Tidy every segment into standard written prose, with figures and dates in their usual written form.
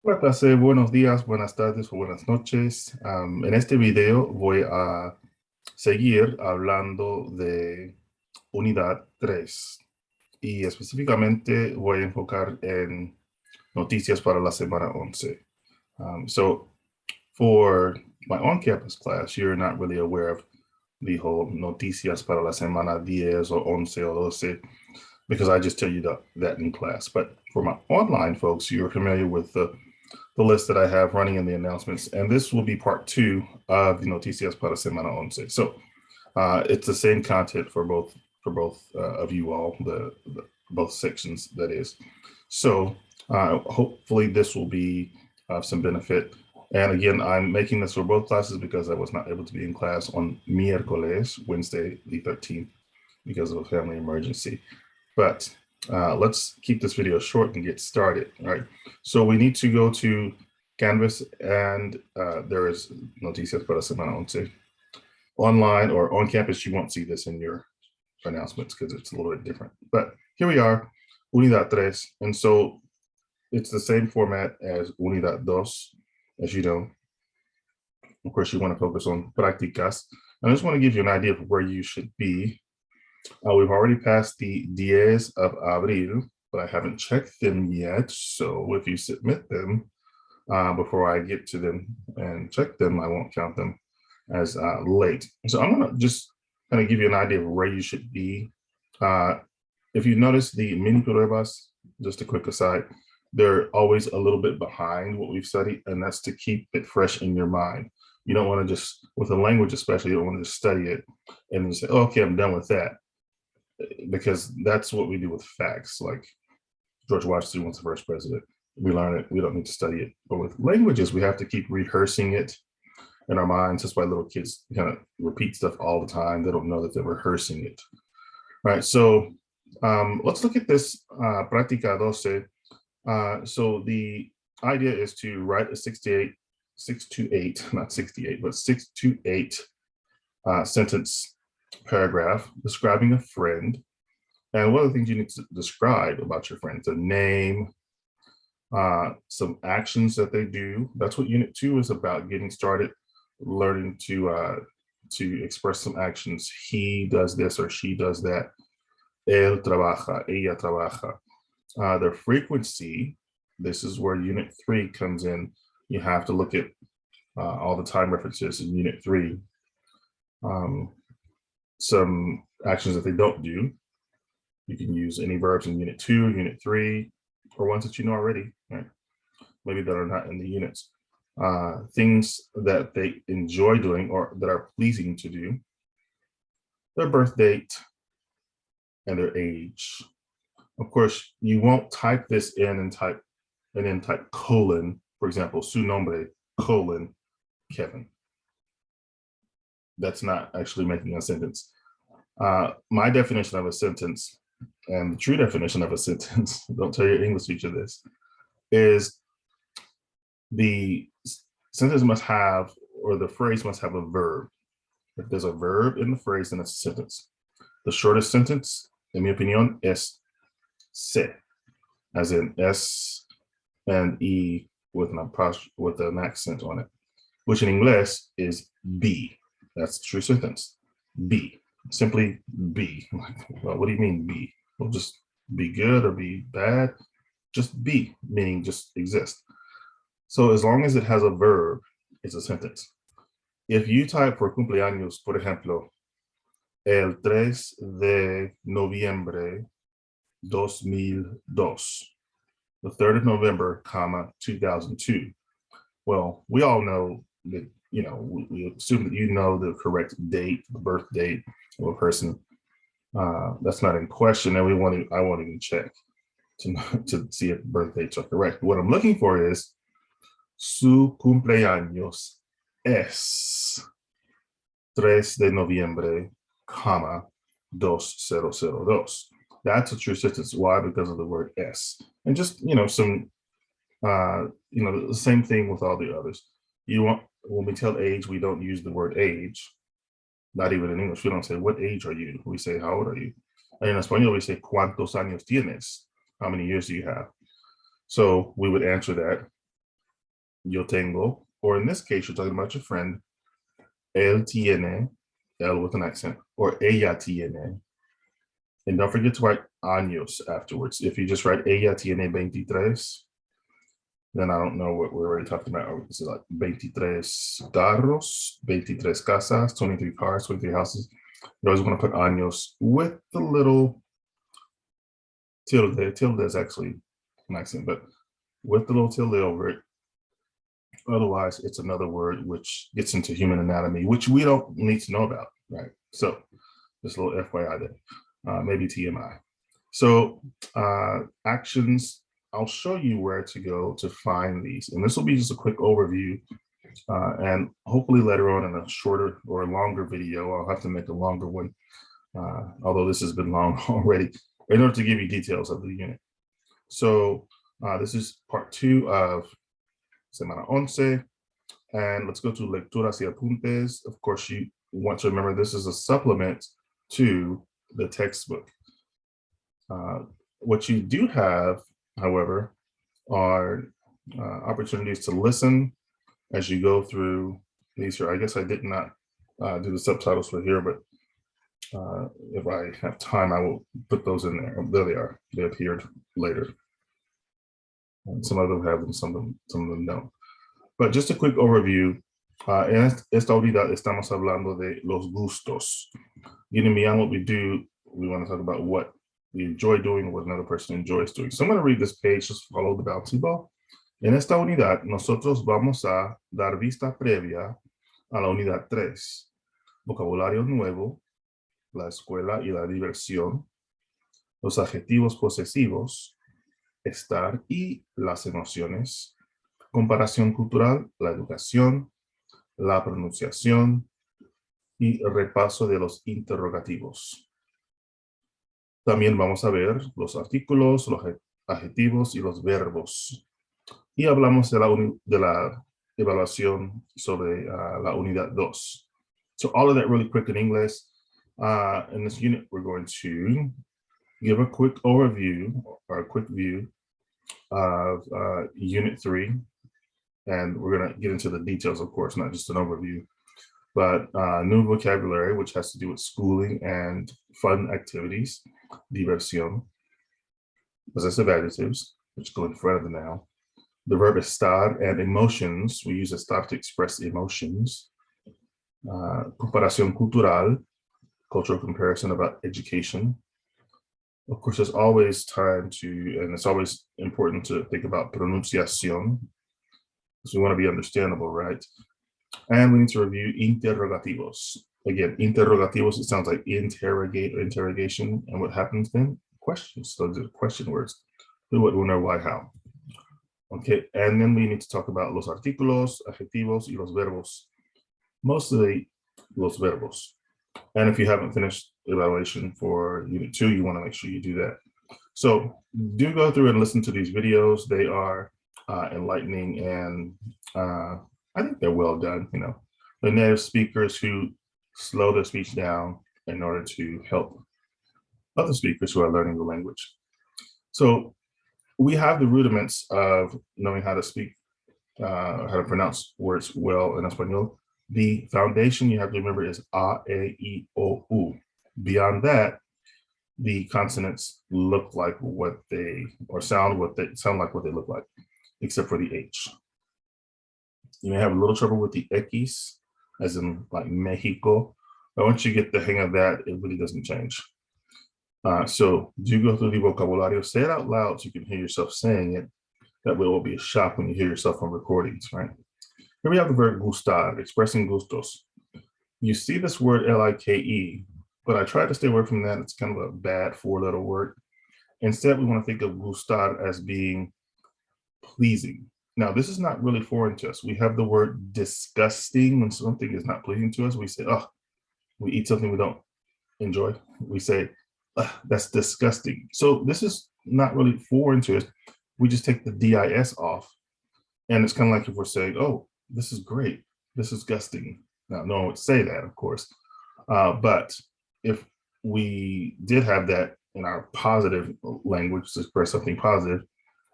Hola clase, buenos días, buenas tardes o buenas noches. En este video voy a seguir hablando de unidad 3 y específicamente voy a enfocar en noticias para la semana 11. So for my on-campus class, you're not really aware of the whole noticias para la semana 10 or 11 or 12 because I just tell you that in class. But for my online folks, you're familiar with the list that I have running in the announcements, and this will be part 2 of the Noticias para Semana 11. So it's the same content for both of you all, the both sections, that is. So hopefully this will be of some benefit. And again, I'm making this for both classes because I was not able to be in class on miércoles, Wednesday the 13th, because of a family emergency. But let's keep this video short and get started. All right, so we need to go to Canvas, and there is Noticias para Semana 11. Online or on campus, you won't see this in your announcements because it's a little bit different. But here we are, Unidad 3, and so it's the same format as Unidad 2, as you know. Of course, you want to focus on prácticas. And I just want to give you an idea of where you should be. We've already passed the días of abril, but I haven't checked them yet. So if you submit them before I get to them and check them, I won't count them as late. So I'm going to just kind of give you an idea of where you should be. If you notice the mini pruebas, just a quick aside, they're always a little bit behind what we've studied, and that's to keep it fresh in your mind. You don't want to just, with a language especially, you don't want to just study it and then say, oh, okay, I'm done with that. Because that's what we do with facts. Like George Washington was the first president. We learn it, we don't need to study it. But with languages, we have to keep rehearsing it in our minds. That's why little kids kind of repeat stuff all the time. They don't know that they're rehearsing it. All right, so let's look at this práctica 12. So the idea is to write a 6 to 8, not 68, but 6 to 8 sentence paragraph describing a friend. And one of the things you need to describe about your friend, the name, some actions that they do. That's what Unit 2 is about, getting started, learning to express some actions. He does this or she does that. Él trabaja, ella trabaja. Their frequency, this is where Unit 3 comes in. You have to look at all the time references in Unit 3. Some actions that they don't do. You can use any verbs in Unit 2, Unit 3, or ones that you know already, right? Maybe that are not in the units. Things that they enjoy doing or that are pleasing to do. Their birth date and their age. Of course, you won't type this in and then type colon, for example, su nombre, colon, Kevin. That's not actually making a sentence. My definition of a sentence, and the true definition of a sentence, don't tell your English teacher this, is the sentence must have, or the phrase must have a verb. If there's a verb in the phrase, then it's a sentence. The shortest sentence, en mi opinión, es se, as in S and E with an accent on it, which in English is be. That's the true sentence. Be. Simply be. Well, what do you mean be? Well, just be good or be bad. Just be, meaning just exist. So as long as it has a verb, it's a sentence. If you type for cumpleaños, por ejemplo, el 3 de noviembre 2002, the 3rd of November, 2002. Well, we all know that, you know, we assume that you know the correct date, the birth date of a person. That's not in question, and I won't even check to see if birth dates are correct. What I'm looking for is su cumpleaños es 3 de noviembre, 2002. That's a true sentence. Why? Because of the word S. And just, you know, some, you know, the same thing with all the others. When we tell age, we don't use the word age. Not even in English. We don't say, what age are you? We say, how old are you? And in Espanol, we say, ¿cuántos años tienes? How many years do you have? So we would answer that yo tengo, or in this case, you're talking about your friend, él tiene, él with an accent, or ella tiene. And don't forget to write años afterwards. If you just write ella tiene 23, then I don't know what we're already talking about. Is it like 23 carros, 23 casas, 23 cars, 23 houses? You always want to put años with the little tilde. Tilde is actually an accent, but with the little tilde over it. Otherwise, it's another word which gets into human anatomy, which we don't need to know about, right? So just a little FYI there, maybe TMI. So actions, I'll show you where to go to find these. And this will be just a quick overview. And hopefully later on in a shorter or a longer video, I'll have to make a longer one, although this has been long already, in order to give you details of the unit. So this is part 2 of Semana 11. And let's go to Lecturas y Apuntes. Of course, you want to remember this is a supplement to the textbook. What you do have, however, are opportunities to listen as you go through these here. I guess I did not do the subtitles for here, but if I have time, I will put those in there. There they are. They appeared later. And some of them have them, some of them don't. But just a quick overview. En esta unidad estamos hablando de los gustos. Getting beyond what we do, we want to talk about what we enjoy doing, what another person enjoys doing. So I'm going to read this page, just follow the bouncy ball. En esta unidad, nosotros vamos a dar vista previa a la unidad 3. Vocabulario nuevo, la escuela y la diversión, los adjetivos posesivos, estar y las emociones, comparación cultural, la educación, la pronunciación y repaso de los interrogativos. También vamos a ver los artículos, los adjetivos y los verbos. Y hablamos de la evaluación sobre la unidad 2. So all of that really quick in English. In this unit, we're going to give a quick overview or a quick view of Unit 3. And we're going to get into the details, of course, not just an overview, but new vocabulary, which has to do with schooling and fun activities, diversión, possessive adjectives, which go in front of the noun. The verb estar, and emotions. We use estar to express emotions. Comparación cultural, cultural comparison about education. Of course, there's always time to, and it's always important to think about pronunciación, because we want to be understandable, right? And we need to review interrogativos. Again, interrogativos, it sounds like interrogate or interrogation. And what happens then? Questions. So those are question words. Who, what, when, or why, how. Okay, and then we need to talk about los artículos, adjetivos, y los verbos. Mostly los verbos. And if you haven't finished the evaluation for Unit 2, you want to make sure you do that. So do go through and listen to these videos. They are enlightening, and I think they're well done. You know, the native speakers who slow their speech down in order to help other speakers who are learning the language. So we have the rudiments of knowing how to speak, how to pronounce words well in Espanol. The foundation you have to remember is A, E, I, O, U. Beyond that, the consonants look like what they, or sound like what they look like, except for the H. You may have a little trouble with the X, as in like Mexico, but once you get the hang of that, it really doesn't change. So do go through the vocabulario, say it out loud so you can hear yourself saying it. That way it will be a shock when you hear yourself on recordings, right? Here we have the verb gustar, expressing gustos. You see this word L-I-K-E, but I tried to stay away from that. It's kind of a bad four-letter word. Instead, we want to think of gustar as being pleasing. Now, this is not really foreign to us. We have the word disgusting. When something is not pleasing to us, we say, oh, we eat something we don't enjoy. We say, that's disgusting. So this is not really foreign to us. We just take the DIS off. And it's kind of like if we're saying, oh, this is great. This is gusting. Now, no one would say that, of course. But if we did have that in our positive language to express something positive,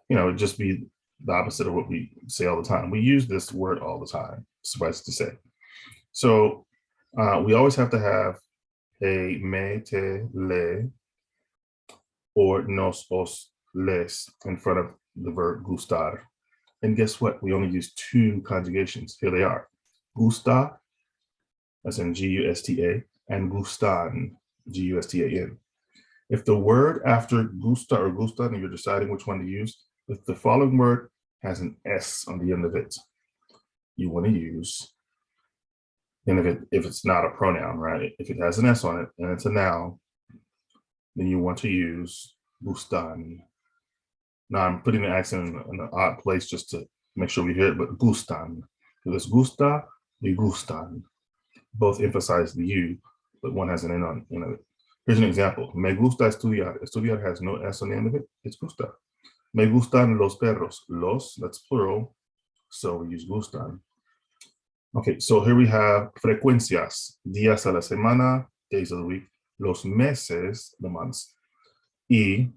you know, it'd just be the opposite of what we say all the time. We use this word all the time, suffice to say. So we always have to have a me, te, le, or nos, os, les in front of the verb gustar. And guess what? We only use two conjugations. Here they are. Gusta, as in G-U-S-T-A, and gustan, G-U-S-T-A-N. If the word after gusta or gustan, and you're deciding which one to use, if the following word has an S on the end of it, you want to use, and if it's not a pronoun, right? If it has an S on it and it's a noun, then you want to use gustan. Now I'm putting the accent in an odd place just to make sure we hear it, but gustan. If it's gusta, y gustan. Both emphasize the U, but one has an N on the end of it. Here's an example. Me gusta estudiar. Estudiar has no S on the end of it. It's gusta. Me gustan los perros. Los, that's plural, so we use gustan. Okay, so here we have frecuencias. Días a la semana, days of the week. Los meses, the months. Y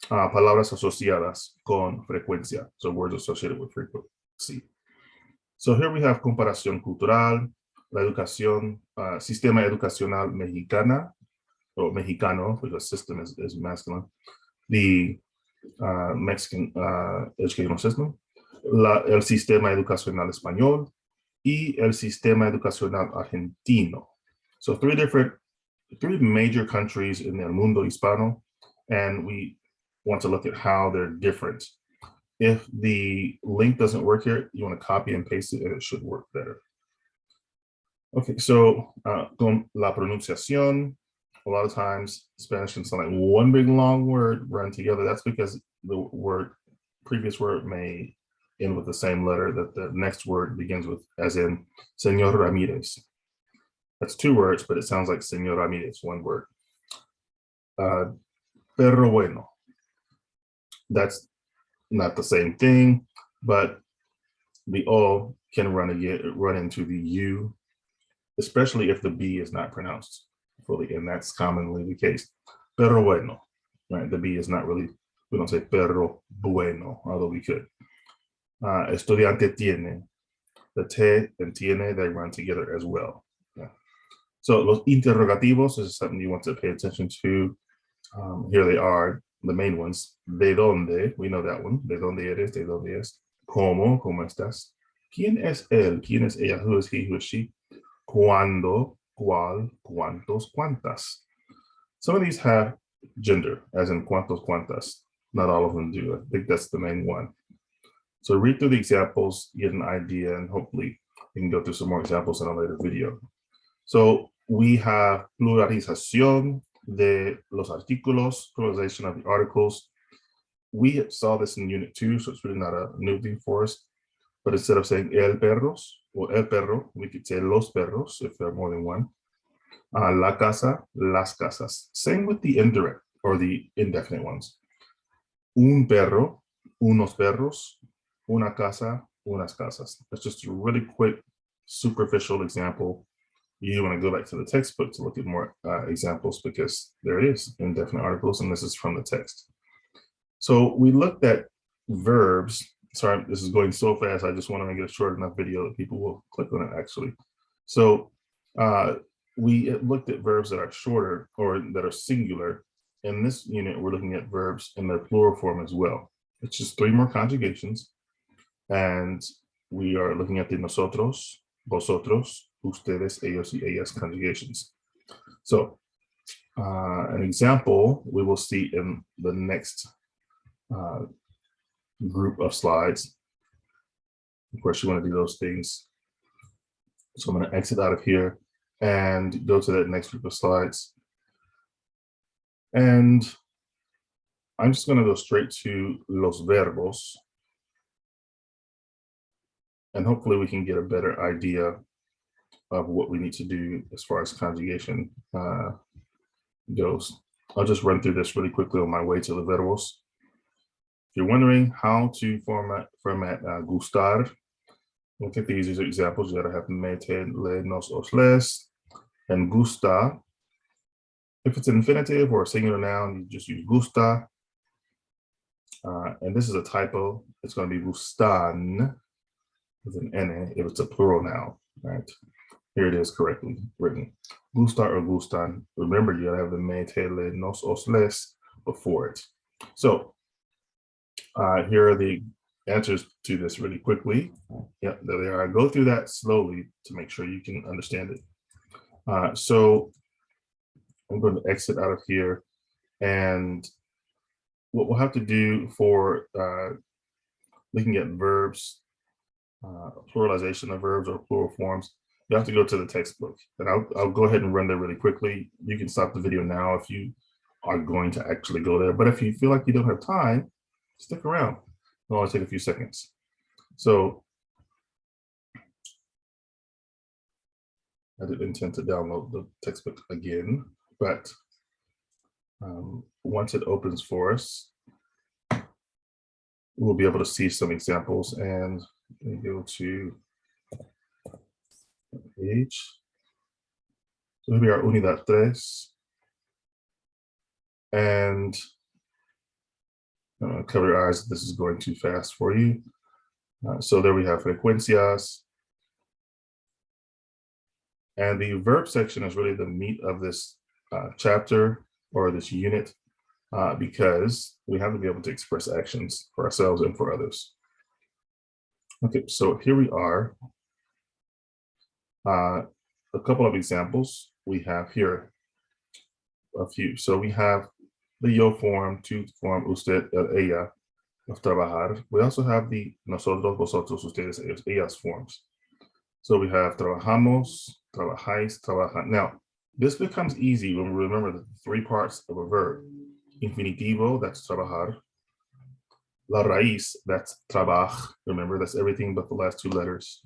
palabras asociadas con frecuencia. So words associated with frequency. So here we have comparación cultural, la educación, sistema educacional mexicana, or mexicano, because system is masculine, the Mexican educational system, el sistema educacional español, y el sistema educacional argentino. So three major countries in el mundo hispano, and we want to look at how they're different. If the link doesn't work here, you want to copy and paste it, and it should work better. Okay, so con la pronunciación, a lot of times Spanish can sound like one big long word run together. That's because the previous word may end with the same letter that the next word begins with, as in Señor Ramírez. That's two words, but it sounds like Señor Ramírez, one word. Perro bueno. That's not the same thing, but the O can run into the U, especially if the B is not pronounced fully, and that's commonly the case. Perro bueno, right? The B is not really, we don't say perro bueno, although we could. Estudiante tiene. The te and tiene, they run together as well. Yeah. So los interrogativos is something you want to pay attention to. Here they are, the main ones. ¿De dónde? We know that one. ¿De dónde eres? ¿De dónde es? ¿Cómo? ¿Cómo estás? ¿Quién es él? ¿Quién es ella? Who is he? Who is she? ¿Cuándo? ¿Cuál? ¿Cuántos? ¿Cuántas? Some of these have gender, as in cuántos, cuántas. Not all of them do. I think that's the main one. So read through the examples, get an idea, and hopefully you can go through some more examples in a later video. So we have pluralización de los artículos, pluralization of the articles. We saw this in Unit 2, so it's really not a new thing for us. But instead of saying el perros or el perro, we could say los perros if there are more than one. La casa, las casas. Same with the indirect or the indefinite ones. Un perro, unos perros, una casa, unas casas. That's just a really quick, superficial example. You want to go back to the textbook to look at more examples, because there it is, indefinite articles, and this is from the text. So we looked at verbs. Sorry, this is going so fast. I just want to make it a short enough video that people will click on it, actually. So we looked at verbs that are shorter or that are singular. In this unit, we're looking at verbs in their plural form as well. It's just 3 more conjugations. And we are looking at the nosotros, vosotros, ustedes, ellos, y ellas conjugations. So an example we will see in the next group of slides. Of course, you want to do those things. So I'm going to exit out of here and go to that next group of slides. And I'm just going to go straight to los verbos. And hopefully we can get a better idea of what we need to do as far as conjugation goes. I'll just run through this really quickly on my way to the verbos. If you're wondering how to format gustar, look at these examples. You gotta have me, te, le, nos, os, les, and gusta. If it's an infinitive or a singular noun, you just use gusta. And this is a typo. It's going to be gustan with an N if it's a plural noun, right? Here it is correctly written. Gustar or gustan. Remember, you gotta have the me, te, le, nos, os, les before it. So here are the answers to this really quickly. Yep, there they are. I go through that slowly to make sure you can understand it. So I'm going to exit out of here, and what we'll have to do for looking at verbs, pluralization of verbs or plural forms, you have to go to the textbook. And I'll go ahead and run there really quickly. You can stop the video now if you are going to actually go there. But if you feel like you don't have time, stick around. It'll only take a few seconds. So I didn't intend to download the textbook again, but once it opens for us, we'll be able to see some examples, and go to the page. So here we are, Unidad 3. And cover your eyes, this is going too fast for you. So there we have frecuencias. And the verb section is really the meat of this chapter or this unit, because we have to be able to express actions for ourselves and for others. Okay, so here we are. A couple of examples we have here, a few. So we have the yo form, tu form, usted, ella, of trabajar. We also have the nosotros, vosotros, ustedes, ellos, ellas forms. So we have trabajamos, trabajáis, trabajan. Now, this becomes easy when we remember the three parts of a verb. Infinitivo, that's trabajar. La raíz, that's trabaj. Remember, that's everything but the last two letters.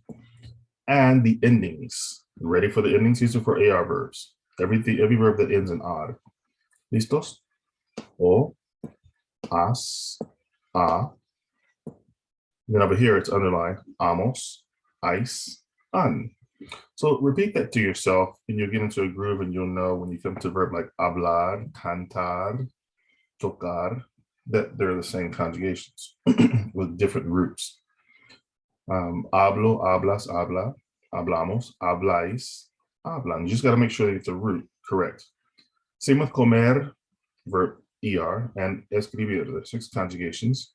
And the endings. Ready for the endings? These are for AR verbs. Every verb that ends in "ar." ¿Listos? O, as, a. Then over here, it's underlined. Amos, ais, an. So repeat that to yourself, and you'll get into a groove, and you'll know when you come to a verb like hablar, cantar, tocar, that they're the same conjugations with different roots. Hablo, hablas, habla, hablamos, habláis, hablan. You just got to make sure that it's a root correct. Same with comer, verb er, and escribir, the 6 conjugations.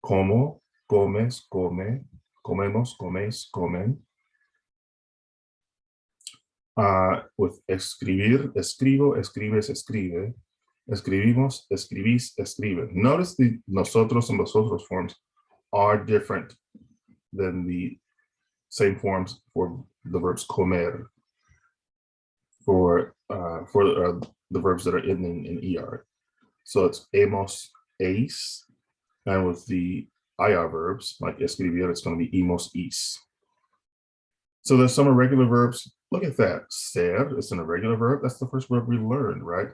Como, comes, come, comemos, comes, comen. With escribir, escribo, escribes, escribe. Escribimos, escribís, escribe. Notice the nosotros and vosotros forms are different than the same forms for the verbs comer, for the verbs that are ending in er. So it's hemos, eis, and with the ir verbs like escribir, it's going to be imos, is. So there's some irregular verbs. Look at that. Ser is an irregular verb. That's the first verb we learned, right?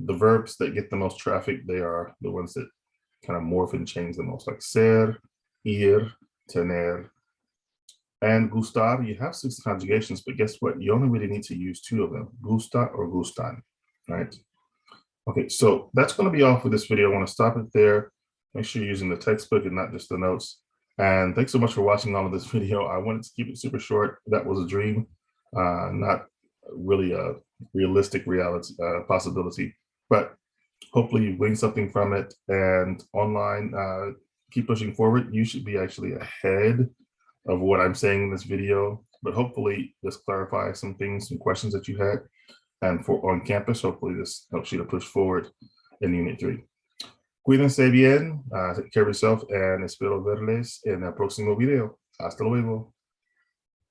The verbs that get the most traffic, they are the ones that kind of morph and change the most, like ser, ir, tener. And gustar, you have 6 conjugations, but guess what? You only really need to use 2 of them, gusta or gustan, right? Okay, so that's going to be all for this video. I want to stop it there. Make sure you're using the textbook and not just the notes. And thanks so much for watching all of this video. I wanted to keep it super short. That was a dream, not really a realistic reality possibility. But hopefully you gleaned something from it, and online, keep pushing forward. You should be actually ahead of what I'm saying in this video, but hopefully this clarifies some things, some questions that you had. And for on campus, hopefully this helps you to push forward in Unit 3. Cuídense bien, take care of yourself, and espero verles en el próximo video. Hasta luego.